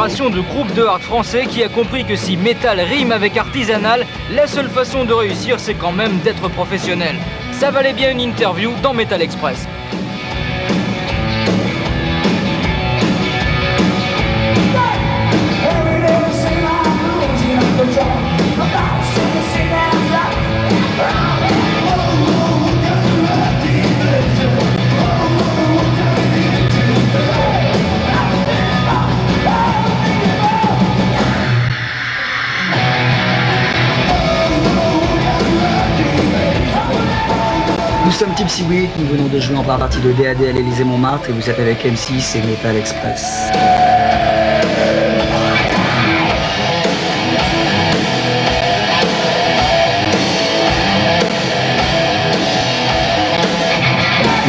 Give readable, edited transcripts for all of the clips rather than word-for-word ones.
génération de groupes de hard français qui a compris que si métal rime avec artisanal, la seule façon de réussir, c'est quand même d'être professionnel. Ça valait bien une interview dans Metal Express. Nous sommes Tipsy Week, nous venons de jouer en partie de DAD à l'Élysée-Montmartre et vous êtes avec M6 et Metal Express.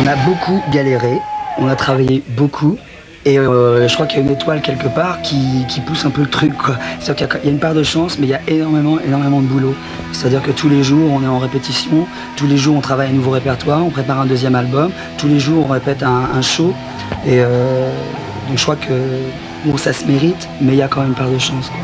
On a beaucoup galéré, on a travaillé beaucoup et je crois qu'il y a une étoile quelque part qui pousse un peu le truc, quoi. C'est-à-dire qu'il y a une part de chance mais il y a énormément de boulot. C'est-à-dire que tous les jours on est en répétition, tous les jours on travaille un nouveau répertoire, on prépare un deuxième album, tous les jours on répète un show et donc je crois que bon, ça se mérite mais il y a quand même une part de chance, quoi.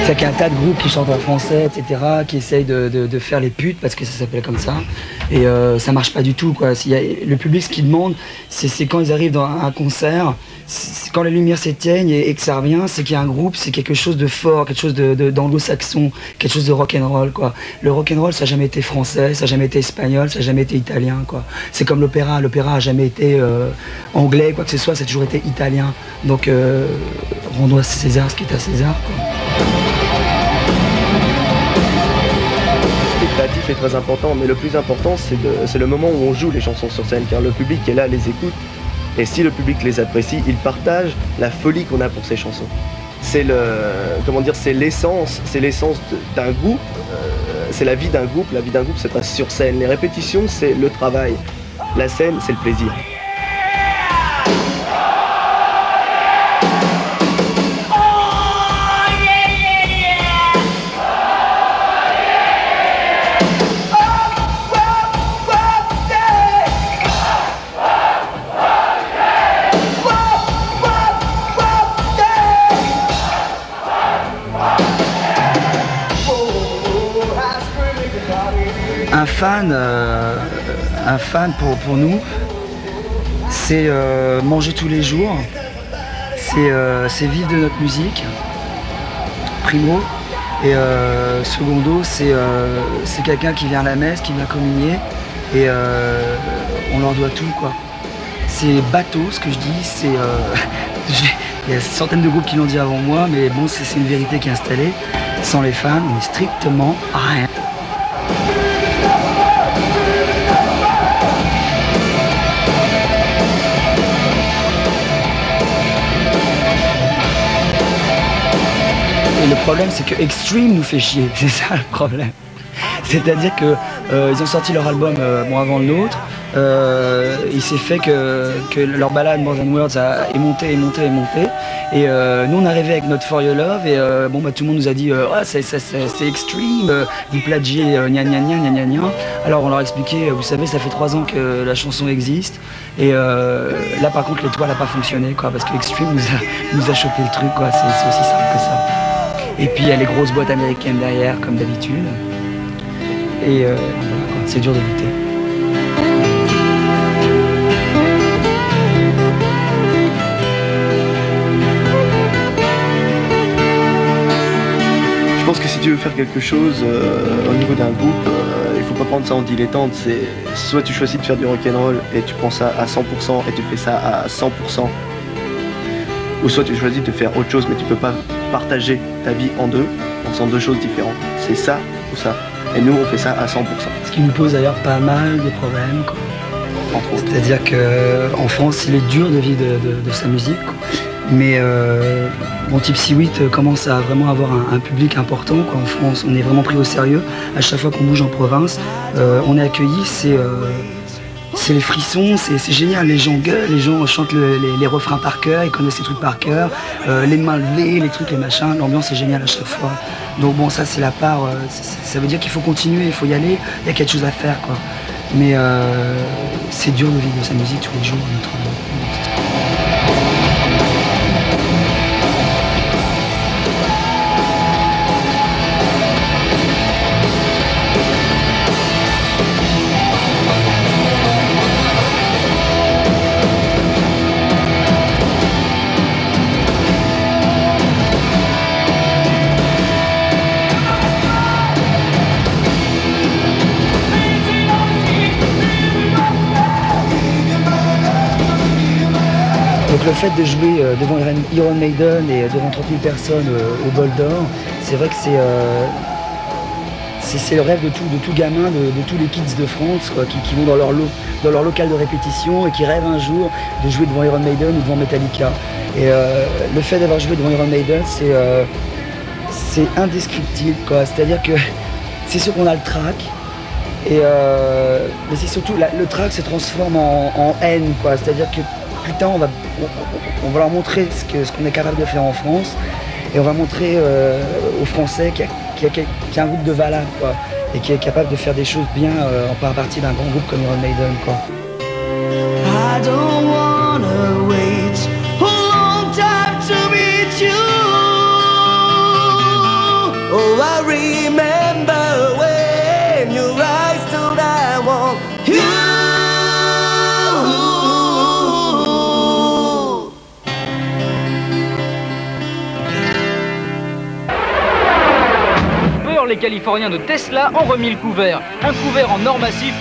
C'est qu'il y a un tas de groupes qui chantent en français, etc., qui essayent de faire les putes, parce que ça s'appelle comme ça, et ça marche pas du tout, quoi. Le public, ce qu'il demande, c'est quand ils arrivent dans un concert, quand les lumières s'éteignent et que ça revient, c'est qu'il y a un groupe, c'est quelque chose de fort, quelque chose d'anglo-saxon, quelque chose de rock'n'roll, quoi. Le rock'n'roll, ça n'a jamais été français, ça n'a jamais été espagnol, ça n'a jamais été italien, quoi. C'est comme l'opéra a jamais été anglais, quoi que ce soit, ça a toujours été italien. Donc, rendons à César ce qui est à César, quoi. Est très important, mais le plus important c'est le moment où on joue les chansons sur scène, car le public est là, les écoute, et si le public les apprécie, il partage la folie qu'on a pour ces chansons. C'est l'essence d'un groupe, c'est la vie d'un groupe se passe sur scène. Les répétitions c'est le travail, la scène c'est le plaisir. Un fan pour nous, c'est manger tous les jours, c'est vivre de notre musique, primo, et secondo, c'est quelqu'un qui vient à la messe, qui vient communier, et on leur doit tout, quoi. C'est bateau ce que je dis, il y a centaines de groupes qui l'ont dit avant moi, mais bon, c'est une vérité qui est installée. Sans les fans, on est strictement rien. Et le problème, c'est que Extreme nous fait chier, c'est ça le problème. C'est-à-dire que ils ont sorti leur album avant le nôtre. Il s'est fait que leur balade More Than Words est montée. Et nous on arrivait avec notre For Your Love et tout le monde nous a dit oh, c'est Extreme, vous plagiez gna gna gna gna gna gna. Alors on leur a expliqué, vous savez, ça fait 3 ans que la chanson existe. Et là par contre l'étoile n'a pas fonctionné, quoi, parce que Extreme nous a chopé le truc, quoi. C'est aussi simple que ça. Et puis il y a les grosses boîtes américaines derrière, comme d'habitude. Et voilà, c'est dur de lutter. Je pense que si tu veux faire quelque chose au niveau d'un groupe, il faut pas prendre ça en dilettante. C'est soit tu choisis de faire du rock'n'roll et tu prends ça à 100% et tu fais ça à 100%, ou soit tu choisis de faire autre chose mais tu peux pas partager ta vie en deux, en faisant deux choses différentes. C'est ça ou ça. Et nous on fait ça à 100%. Ce qui nous pose d'ailleurs pas mal de problèmes, quoi. C'est-à-dire qu'en France il est dur de vivre de sa musique, quoi. Mais Bon, Tipsy 8 commence à vraiment avoir un public important, quoi. En France, on est vraiment pris au sérieux. À chaque fois qu'on bouge en province, on est accueillis, c'est les frissons, c'est génial. Les gens gueulent, les gens chantent les refrains par cœur, ils connaissent les trucs par cœur, les mains levées, les trucs, les machins. L'ambiance est géniale à chaque fois. Donc bon, ça c'est la part, ça veut dire qu'il faut continuer, il faut y aller, il y a quelque chose à faire, quoi. Mais c'est dur de vivre de sa musique tous les jours, notre... Donc le fait de jouer devant Iron Maiden et devant 30 000 personnes au Bol d'Or, c'est vrai que c'est le rêve de tout gamin, de tous les kids de France, quoi, qui vont dans leur local de répétition et qui rêvent un jour de jouer devant Iron Maiden ou devant Metallica. Et le fait d'avoir joué devant Iron Maiden, c'est indescriptible, quoi. C'est-à-dire que c'est sûr qu'on a le trac, mais c'est surtout le trac se transforme en haine, quoi. C'est-à-dire que putain, on va leur montrer ce qu'on est capable de faire en France, et on va montrer aux Français qu'il y a un groupe de valable, quoi, et qui est capable de faire des choses bien en partie d'un grand groupe comme Iron Maiden, quoi. I don't wanna wait a long time to meet you. Oh, I remember when your eyes told I want you. Les Californiens de Tesla ont remis le couvert. Un couvert en or massif